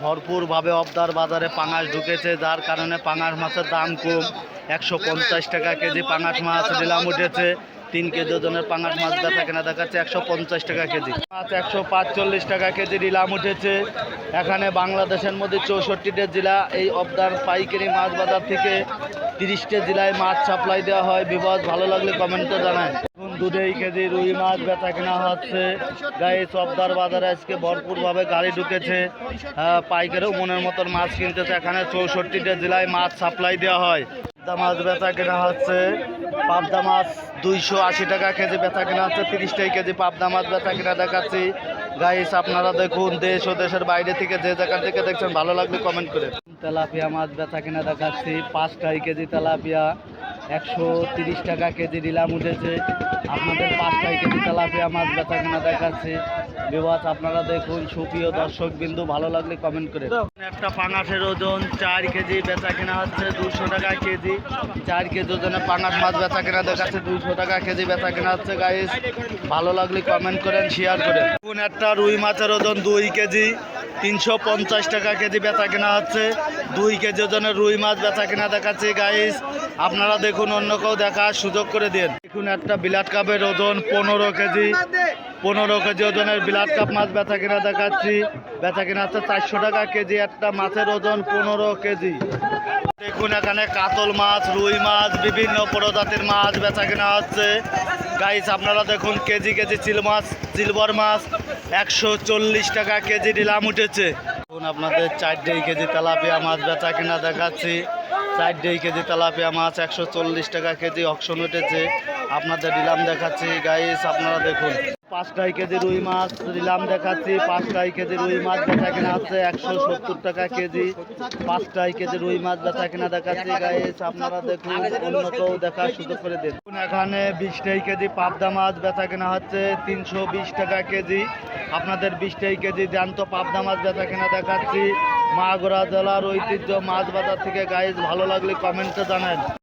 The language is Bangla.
ভরপুরভাবে অবদার বাজারে পাঙাশ ঢুকেছে, যার কারণে পাঙাশ মাছের দাম কম। 150 টাকা কেজি পাঙাশ মাছ নিলাম উঠেছে। 3 কেজি ওজনের পাঙাশ মাছ বেচা কেনা দেখাচ্ছে 150 টাকা কেজি। মাছ 145 টাকা কেজি নিলাম উঠেছে। এখানে বাংলাদেশের মধ্যে 64টা জেলা এই অবদার পাইকারি মাছ বাজার থেকে 30টা জেলায় মাছ সাপ্লাই দেওয়া হয়। বিবাদ ভালো লাগলে কমেন্টে জানায়। এখন 2.5 কেজি রুই মাছ বেচা কেনা হচ্ছে। গাইস অবদার বাজারে আজকে ভরপুরভাবে গাড়ি ঢুকেছে। পাইকারিও মনের মতন মাছ কিনতেছে। এখানে 64টা জেলায় মাছ সাপ্লাই দেওয়া হয়। পাবদা মাছ বেচা কেনা হচ্ছে। পাবদা মাছ 280 টাকা কেজি বেচা কেনা হচ্ছে। 30 টাকা কেজি পাবদা মাছ বেচা কেনা দেখাচ্ছি। গাইস আপনারা দেখুন, দেশ ও দেশের বাইরে থেকে যে জায়গা থেকে দেখছেন ভালো লাগলে কমেন্ট করে। তেলাপিয়া মাছ বেচা কেনা দেখাচ্ছি। 5 টাকা কেজি তেলাপিয়া 130 টাকা কেজি নিলাম উঠেছে। আপনাদের 5 টাকা কেজি তেলাপিয়া মাছ বেচা কেনা দেখাচ্ছি। বিবাদ আপনারা দেখুন, সুপ্রিয় দর্শক বিন্দু ভালো লাগলে কমেন্ট করে। একটা পাঙাশের ওজন 4 কেজি বেচা কেনা হচ্ছে 200 টাকা কেজি। 4 কেজি ওজনে পাঙাশ মাছ বেচা কেনা দেখাচ্ছে 200 টাকা কেজি বেচা কেনা হচ্ছে। গাইস ভালো লাগলে কমেন্ট করেন, শেয়ার করেন। একটা রুই মাছের ওজন 2 কেজি 350 টাকা কেজি বেচা কেনা হচ্ছে। 2 কেজি ওজনের রুই মাছ বেচা কেনা দেখাচ্ছে। গাইস আপনারা দেখুন, অন্য কেউ দেখার সুযোগ করে দিন। দেখুন একটা বিলাট কাপের ওজন 15 কেজি। 15 কেজি ওজনের বিলাট কাপ মাছ বেচা কেনা দেখাচ্ছি। বেচা কেনা হচ্ছে 400 টাকা কেজি। একটা মাছের ওজন 15 কেজি। দেখুন এখানে কাতল মাছ, রুই মাছ, বিভিন্ন প্রজাতির মাছ বেচা কেনা হচ্ছে। গাইস আপনারা দেখুন, কেজি কেজি সিলভার মাছ 140 টাকা কেজি নিলাম উঠেছে। এখন আপনাদের 4 কেজি তেলাপিয়া মাছ বেচা কেনা দেখাচ্ছি। 4 কেজি তেলাপিয়া মাছ 140 টাকা কেজি অকশন উঠেছে। আপনাদের নিলাম দেখাচ্ছি। গাইস আপনারা দেখুন, 5 কেজি রুই মাছ নিলাম দেখাচ্ছি। 5 কেজি রুই মাছ বেচা কেনা হচ্ছে 170 টাকা কেজি। 5 কেজি রুই মাছ বেচা কেনা দেখাচ্ছি। গাইস আপনারা দেখুন, অন্য কেউ দেখার সুযোগ করে দিন। এখানে 20 কেজি পাবদা মাছ বেচা কেনা হচ্ছে 320 টাকা কেজি। আপনাদের 20 কেজি জ্যান্ত পাবদা মাছ বেচা কেনা দেখাচ্ছি। মাগুরা জেলার ঐতিহ্য মাছ বাজার থেকে। গাইস ভালো লাগলে কমেন্টে জানান।